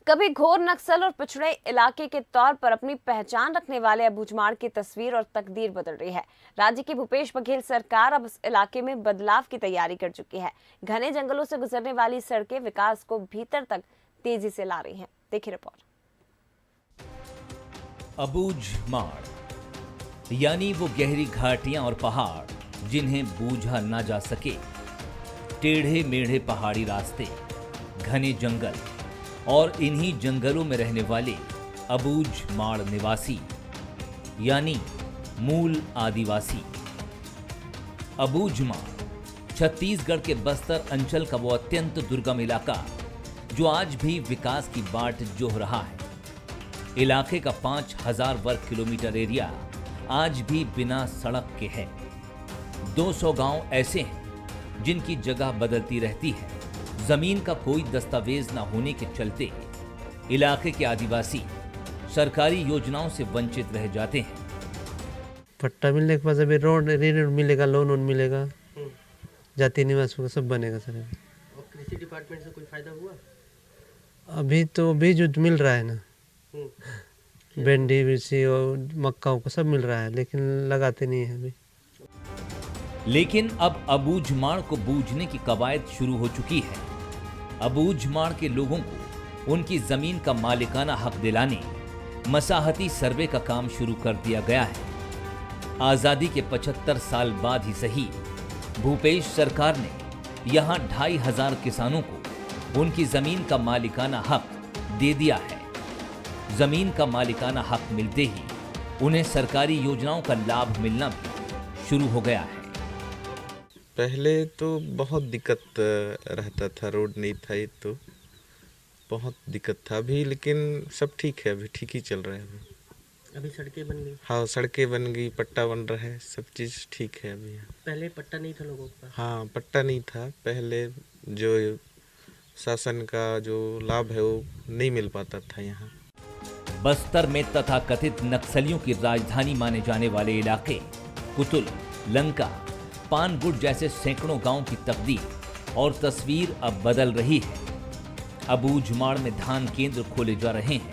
कभी घोर नक्सल और पिछड़े इलाके के तौर पर अपनी पहचान रखने वाले अबूझमाड़ की तस्वीर और तकदीर बदल रही है। राज्य की भूपेश बघेल सरकार अब इस इलाके में बदलाव की तैयारी कर चुकी है। घने जंगलों से गुजरने वाली सड़कें विकास को भीतर तक तेजी से ला रही हैं। देखिए रिपोर्ट। अबूझमाड़ यानी वो गहरी घाटियां और पहाड़ जिन्हें बूझा ना जा सके। टेढ़े मेढ़े पहाड़ी रास्ते, घने जंगल और इन्हीं जंगलों में रहने वाले अबूझमाड़ निवासी यानी मूल आदिवासी। अबूझमाड़ छत्तीसगढ़ के बस्तर अंचल का वो अत्यंत दुर्गम इलाका जो आज भी विकास की बाट जोह रहा है। इलाके का 5000 वर्ग किलोमीटर एरिया आज भी बिना सड़क के है। 200 गांव ऐसे हैं जिनकी जगह बदलती रहती है। जमीन का कोई दस्तावेज न होने के चलते इलाके के आदिवासी सरकारी योजनाओं से वंचित रह जाते हैं। पट्टा मिलने के बाद अभी रोड ऋण मिलेगा, लोन मिलेगा, जाति निवास होगा, सब बनेगा सर। और कृषि डिपार्टमेंट से कोई फायदा हुआ? अभी तो बीज मिल रहा है ना, भिंडी मिर्ची और मक्का को सब मिल रहा है, लेकिन लगाते नहीं है अभी। लेकिन अब अबूझमाड़ को बूझने की कवायद शुरू हो चुकी है। अबूझमाड़ के लोगों को उनकी जमीन का मालिकाना हक दिलाने मसाहती सर्वे का काम शुरू कर दिया गया है। आजादी के 75 साल बाद ही सही, भूपेश सरकार ने यहां 2500 किसानों को उनकी जमीन का मालिकाना हक दे दिया है। जमीन का मालिकाना हक मिलते ही उन्हें सरकारी योजनाओं का लाभ मिलना भी शुरू हो गया है। पहले तो बहुत दिक्कत रहता था, रोड नहीं था, ये तो बहुत दिक्कत था अभी, लेकिन सब ठीक है, अभी ठीक ही चल रहा है। अभी सड़कें बन गई? हाँ, सड़कें बन गई, पट्टा बन रहा है, सब चीज़ ठीक है अभी। पहले पट्टा नहीं था लोगों का? हाँ, पट्टा नहीं था पहले, जो शासन का जो लाभ है वो नहीं मिल पाता था यहाँ। बस्तर में तथाकथित नक्सलियों की राजधानी माने जाने वाले इलाके कुतुल, लंका, पानगुड़ जैसे सैकड़ों गांवों की तकदीर और तस्वीर अब बदल रही है। अबूझमाड़ में धान केंद्र खोले जा रहे हैं।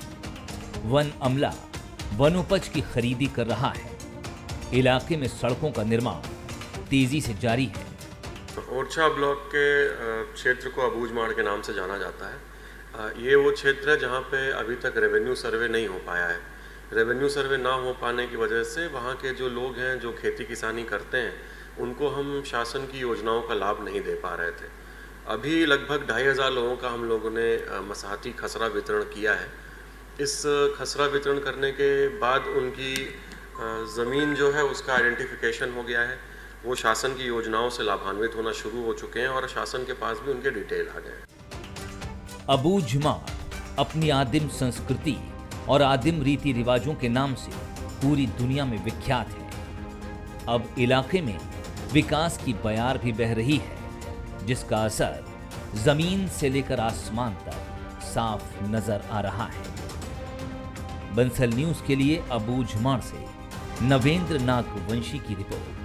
वन अमला वनोपज की खरीदी कर रहा है। इलाके में सड़कों का निर्माण तेजी से जारी है। ओरछा ब्लॉक के क्षेत्र को अबूझमाड़ के नाम से जाना जाता है। ये वो क्षेत्र है जहाँ पे अभी तक रेवेन्यू सर्वे नहीं हो पाया है। रेवेन्यू सर्वे ना हो पाने की वजह से वहाँ के जो लोग हैं जो खेती किसानी करते हैं उनको हम शासन की योजनाओं का लाभ नहीं दे पा रहे थे। अभी लगभग 2500 लोगों का हम लोगों ने मसाहती खसरा वितरण किया है। इस खसरा वितरण करने के बाद उनकी ज़मीन जो है उसका आइडेंटिफिकेशन हो गया है। वो शासन की योजनाओं से लाभान्वित होना शुरू हो चुके हैं और शासन के पास भी उनके डिटेल आ गए हैं। अबूझमाड़ अपनी आदिम संस्कृति और आदिम रीति रिवाजों के नाम से पूरी दुनिया में विख्यात है। अब इलाके में विकास की बयार भी बह रही है, जिसका असर जमीन से लेकर आसमान तक साफ नजर आ रहा है। बंसल न्यूज के लिए अबूझमाड़ से नवेंद्र नागवंशी की रिपोर्ट।